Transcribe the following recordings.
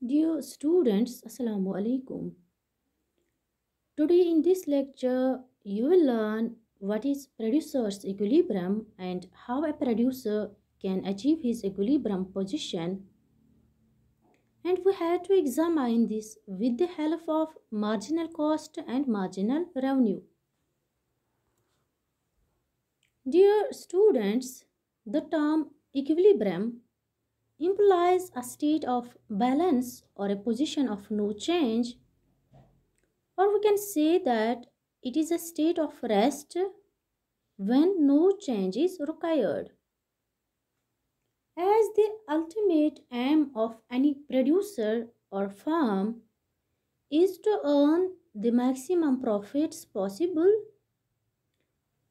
Dear students, Assalamu alaikum. Today in this lecture, you will learn what is producer's equilibrium and how a producer can achieve his equilibrium position. And we had to examine this with the help of marginal cost and marginal revenue. Dear students, the term equilibrium implies a state of balance or a position of no change, or we can say that it is a state of rest when no change is required. As the ultimate aim of any producer or firm is to earn the maximum profits possible,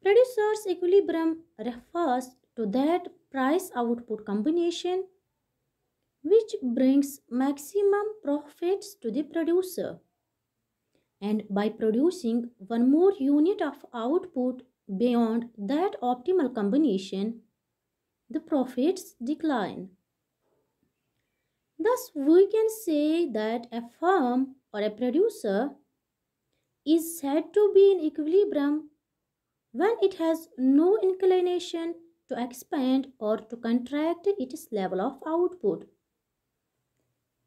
producer's equilibrium refers to that price output combination which brings maximum profits to the producer. And by producing one more unit of output beyond that optimal combination, the profits decline. Thus, we can say that a firm or a producer is said to be in equilibrium when it has no inclination to expand or to contract its level of output.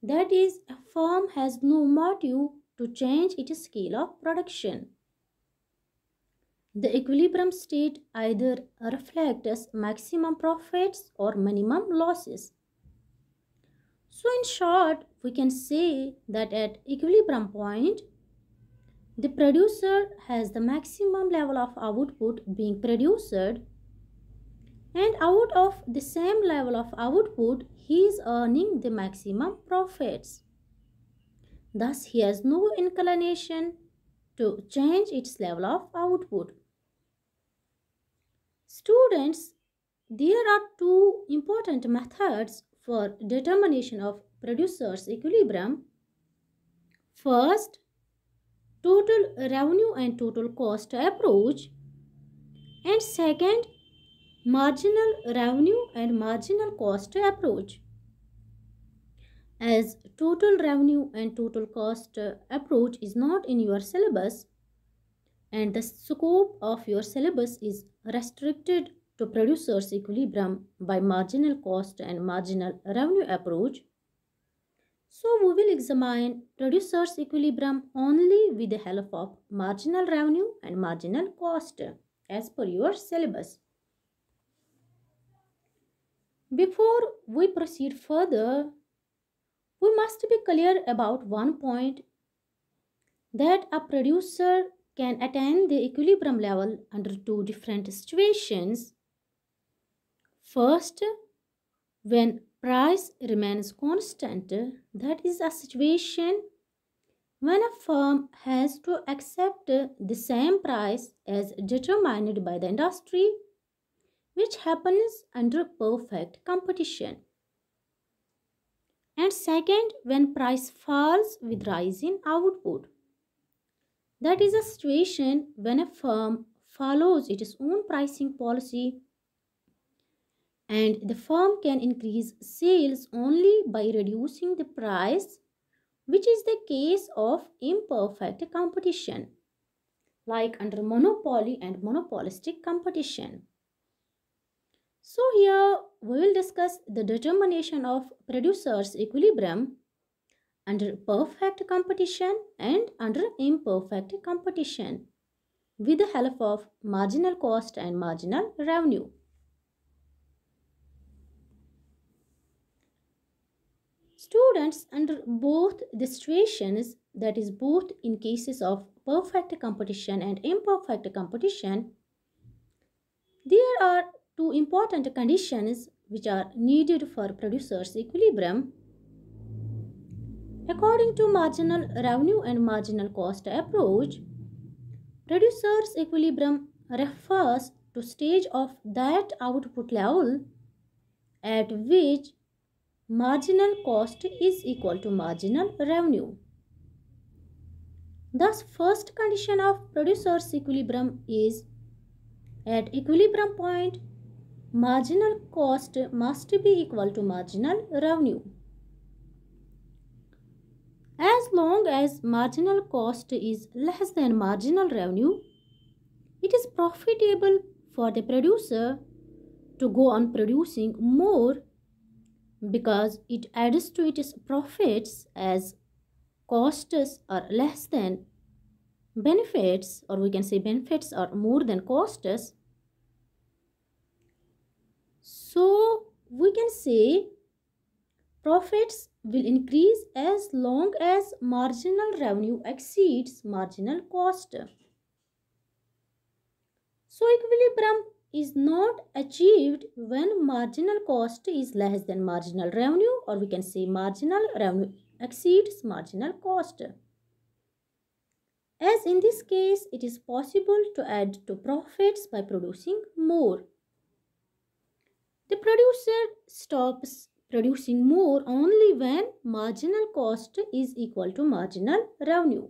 That is, a firm has no motive to change its scale of production. The equilibrium state either reflects maximum profits or minimum losses. So in short, we can say that at equilibrium point, the producer has the maximum level of output being produced, and out of the same level of output, he is earning the maximum profits. Thus, he has no inclination to change its level of output. Students, there are two important methods for determination of producer's equilibrium. First, total revenue and total cost approach, and second, marginal revenue and marginal cost approach. As total revenue and total cost approach is not in your syllabus, and the scope of your syllabus is restricted to producer's equilibrium by marginal cost and marginal revenue approach, so we will examine producer's equilibrium only with the help of marginal revenue and marginal cost as per your syllabus. Before we proceed further, we must be clear about one point, that a producer can attain the equilibrium level under two different situations. First, when price remains constant, that is a situation when a firm has to accept the same price as determined by the industry, which happens under perfect competition. And second, when price falls with rise in output. That is a situation when a firm follows its own pricing policy, and the firm can increase sales only by reducing the price, which is the case of imperfect competition, like under monopoly and monopolistic competition. So here we will discuss the determination of producer's equilibrium under perfect competition and under imperfect competition with the help of marginal cost and marginal revenue. Students, under both the situations, that is both in cases of perfect competition and imperfect competition, there are two important conditions which are needed for producer's equilibrium. According to marginal revenue and marginal cost approach, producer's equilibrium refers to stage of that output level at which marginal cost is equal to marginal revenue. Thus, first condition of producer's equilibrium is, at equilibrium point, marginal cost must be equal to marginal revenue. long as marginal cost is less than marginal revenue, it is profitable for the producer to go on producing more because it adds to its profits as costs are less than benefits, or we can say benefits are more than costs. So we can say profits will increase as long as marginal revenue exceeds marginal cost. So equilibrium is not achieved when marginal cost is less than marginal revenue, or we can say marginal revenue exceeds marginal cost. As in this case, it is possible to add to profits by producing more. The producer stops producing more only when marginal cost is equal to marginal revenue.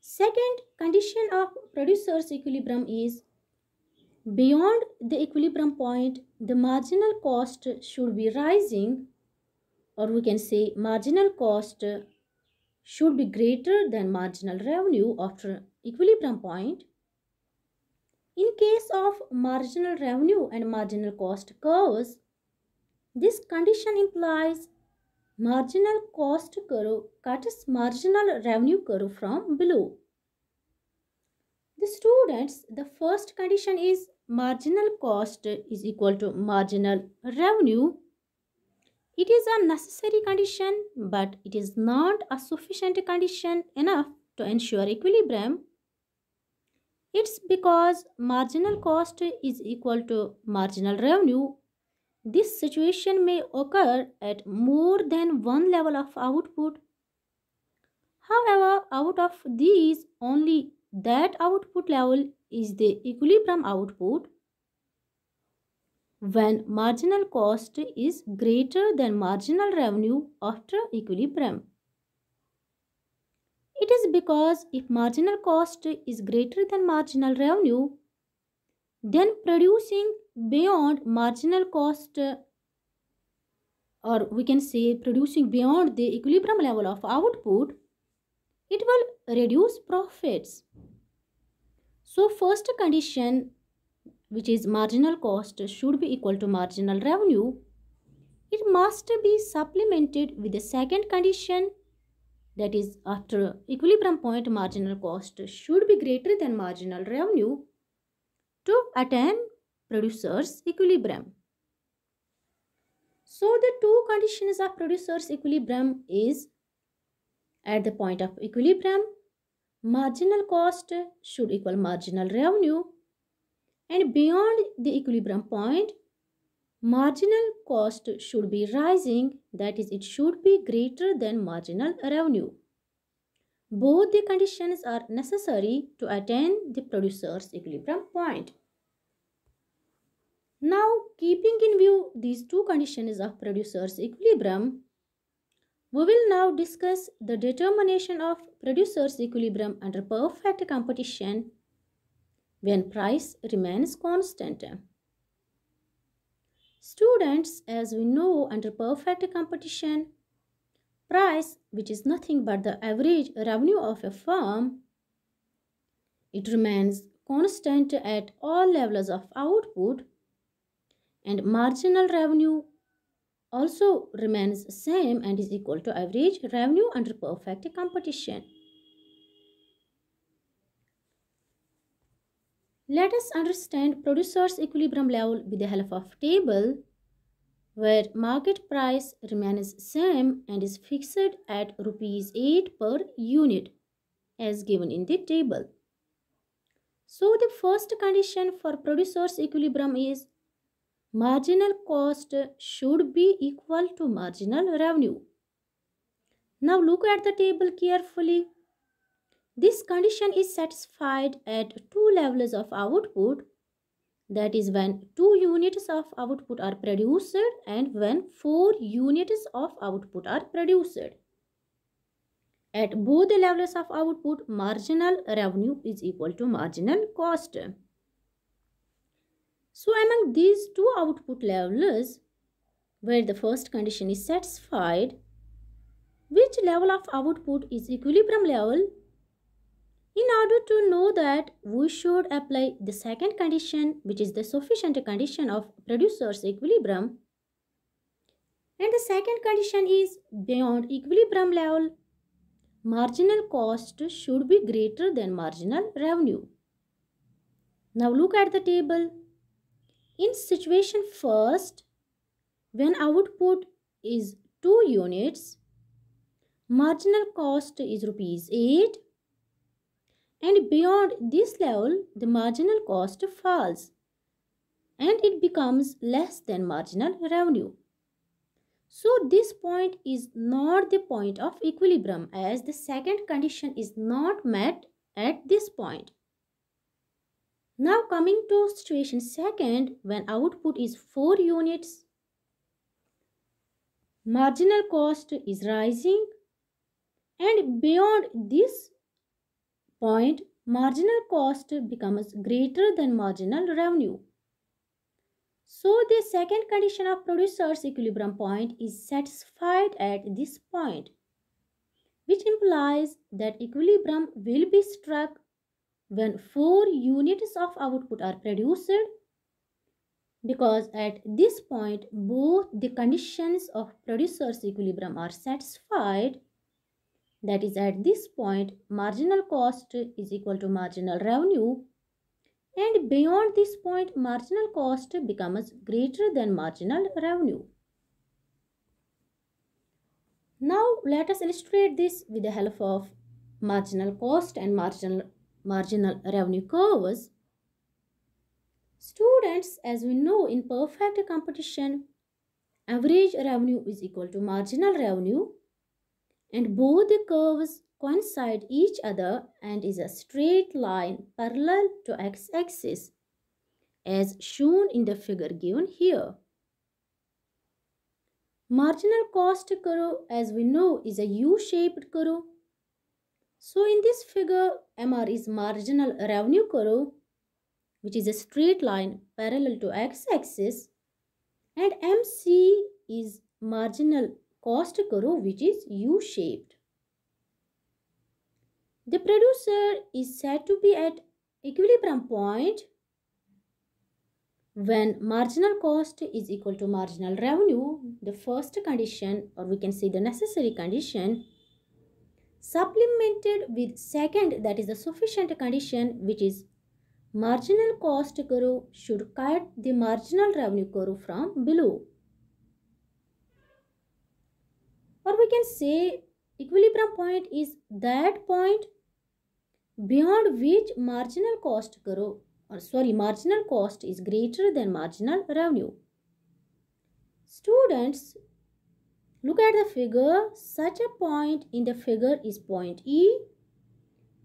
Second condition of producer's equilibrium is beyond the equilibrium point, the marginal cost should be rising, or we can say marginal cost should be greater than marginal revenue after equilibrium point. In case of marginal revenue and marginal cost curves, this condition implies marginal cost curve cuts marginal revenue curve from below. The students, the first condition is marginal cost is equal to marginal revenue. It is a necessary condition, but it is not a sufficient condition enough to ensure equilibrium. It's because marginal cost is equal to marginal revenue. This situation may occur at more than one level of output. However, out of these, only that output level is the equilibrium output when marginal cost is greater than marginal revenue after equilibrium. It is because if marginal cost is greater than marginal revenue, then producing beyond marginal cost, or we can say producing beyond the equilibrium level of output, it will reduce profits. So first condition, which is marginal cost should be equal to marginal revenue, it must be supplemented with the second condition, that is after equilibrium point marginal cost should be greater than marginal revenue to attain producer's equilibrium. So the two conditions of producer's equilibrium is at the point of equilibrium, marginal cost should equal marginal revenue, and beyond the equilibrium point, marginal cost should be rising, that is, it should be greater than marginal revenue. Both the conditions are necessary to attain the producer's equilibrium point. Now, keeping in view these two conditions of producer's equilibrium, we will now discuss the determination of producer's equilibrium under perfect competition when price remains constant. Students, as we know, under perfect competition, price, which is nothing but the average revenue of a firm, it remains constant at all levels of output, and marginal revenue also remains same and is equal to average revenue under perfect competition. Let us understand producer's equilibrium level with the help of table where market price remains same and is fixed at rupees 8 per unit as given in the table. So the first condition for producer's equilibrium is marginal cost should be equal to marginal revenue. Now look at the table carefully. This condition is satisfied at two levels of output, that is when 2 units of output are produced and when 4 units of output are produced. At both the levels of output, marginal revenue is equal to marginal cost. So among these two output levels, where the first condition is satisfied. Which level of output is equilibrium level? In order to know that, we should apply the second condition, which is the sufficient condition of producer's equilibrium. And the second condition is beyond equilibrium level, marginal cost should be greater than marginal revenue. Now look at the table. In situation first, when output is 2 units, marginal cost is rupees 8, and beyond this level the marginal cost falls and it becomes less than marginal revenue. So this point is not the point of equilibrium, as the second condition is not met at this point. Now coming to situation second, when output is 4 units, marginal cost is rising, and beyond this point marginal cost becomes greater than marginal revenue. So the second condition of producer's equilibrium point is satisfied at this point, which implies that equilibrium will be struck when 4 units of output are produced, because at this point both the conditions of producer's equilibrium are satisfied. That is, at this point marginal cost is equal to marginal revenue, and beyond this point marginal cost becomes greater than marginal revenue. Now let us illustrate this with the help of marginal cost and marginal revenue curves. Students, as we know, in perfect competition, average revenue is equal to marginal revenue, and both the curves coincide each other and is a straight line parallel to x-axis, as shown in the figure given here. Marginal cost curve, as we know, is a U-shaped curve. So in this figure, MR is marginal revenue curve, which is a straight line parallel to x-axis, and MC is marginal cost curve, which is U-shaped. The producer is said to be at equilibrium point when marginal cost is equal to marginal revenue, the first condition, or we can say the necessary condition, supplemented with second, that is the sufficient condition, which is marginal cost curve should cut the marginal revenue curve from below. Or we can say equilibrium point is that point beyond which marginal cost is greater than marginal revenue. Students, look at the figure. Such a point in the figure is point E,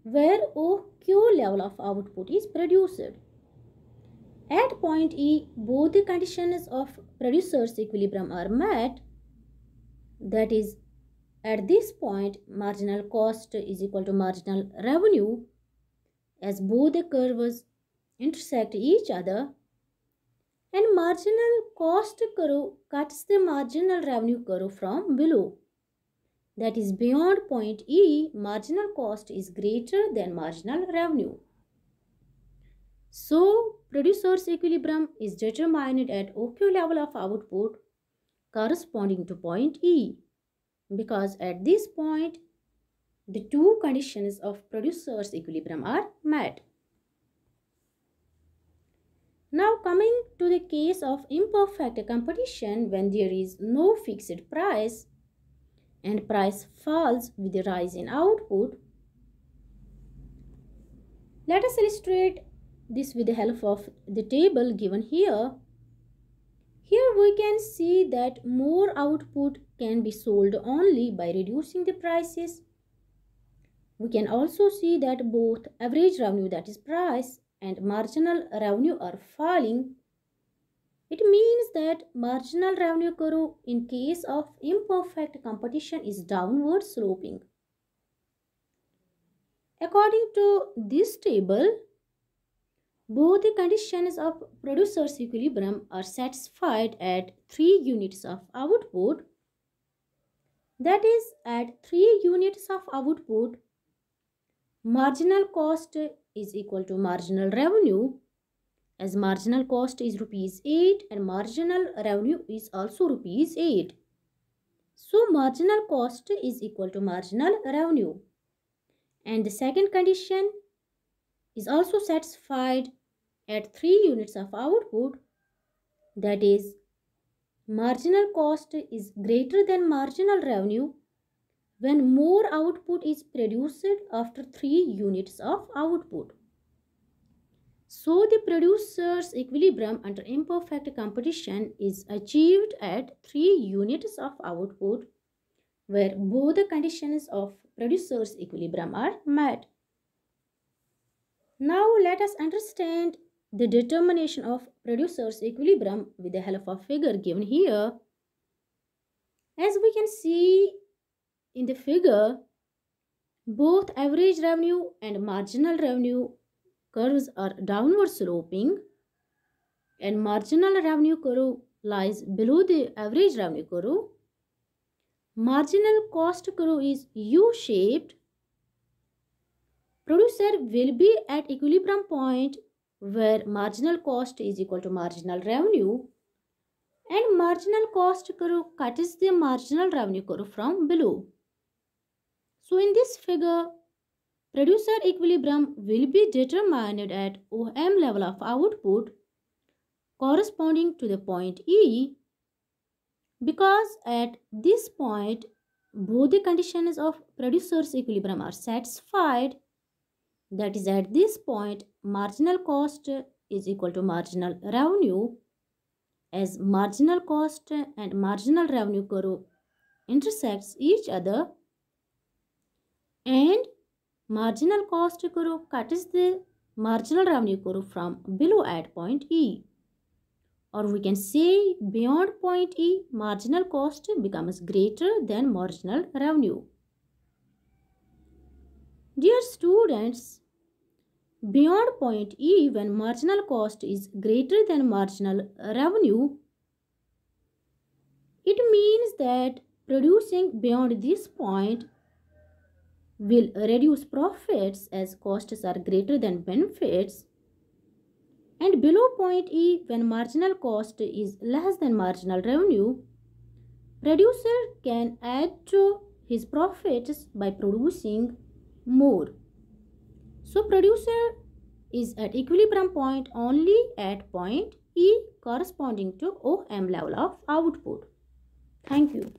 where OQ level of output is produced. At point E, both the conditions of producer's equilibrium are met. That is, at this point, marginal cost is equal to marginal revenue, as both the curves intersect each other, and marginal cost curve cuts the marginal revenue curve from below. That is, beyond point E, marginal cost is greater than marginal revenue. So, producer's equilibrium is determined at OQ level of output corresponding to point E, because at this point, the two conditions of producer's equilibrium are met. Now coming to the case of imperfect competition, when there is no fixed price and price falls with the rise in output. Let us illustrate this with the help of the table given here. Here we can see that more output can be sold only by reducing the prices. We can also see that both average revenue, that is price, and marginal revenue are falling. It means that marginal revenue curve in case of imperfect competition is downward sloping. According to this table, Both the conditions of producer's equilibrium are satisfied at 3 units of output. That is, at 3 units of output, marginal cost is equal to marginal revenue, as marginal cost is rupees 8 and marginal revenue is also rupees 8. So marginal cost is equal to marginal revenue. And the second condition is also satisfied at 3 units of output, that is, marginal cost is greater than marginal revenue when more output is produced after 3 units of output. So the producer's equilibrium under imperfect competition is achieved at 3 units of output where both the conditions of producer's equilibrium are met. Now let us understand the determination of producer's equilibrium with the help of figure given here. As we can see in the figure, both average revenue and marginal revenue curves are downward sloping, and marginal revenue curve lies below the average revenue curve. Marginal cost curve is U-shaped. Producer will be at equilibrium point where marginal cost is equal to marginal revenue, and marginal cost curve cuts the marginal revenue curve from below. So in this figure, producer equilibrium will be determined at OM level of output corresponding to the point E, because at this point both the conditions of producer's equilibrium are satisfied. That is, at this point marginal cost is equal to marginal revenue, as marginal cost and marginal revenue curve intersects each other, and marginal cost curve cuts the marginal revenue curve from below at point E. Or we can say beyond point E, marginal cost becomes greater than marginal revenue. Dear students, beyond point E, when marginal cost is greater than marginal revenue, it means that producing beyond this point will reduce profits as costs are greater than benefits. And below point E, when marginal cost is less than marginal revenue, producer can add to his profits by producing more. So producer is at equilibrium point only at point E corresponding to OM level of output. Thank you.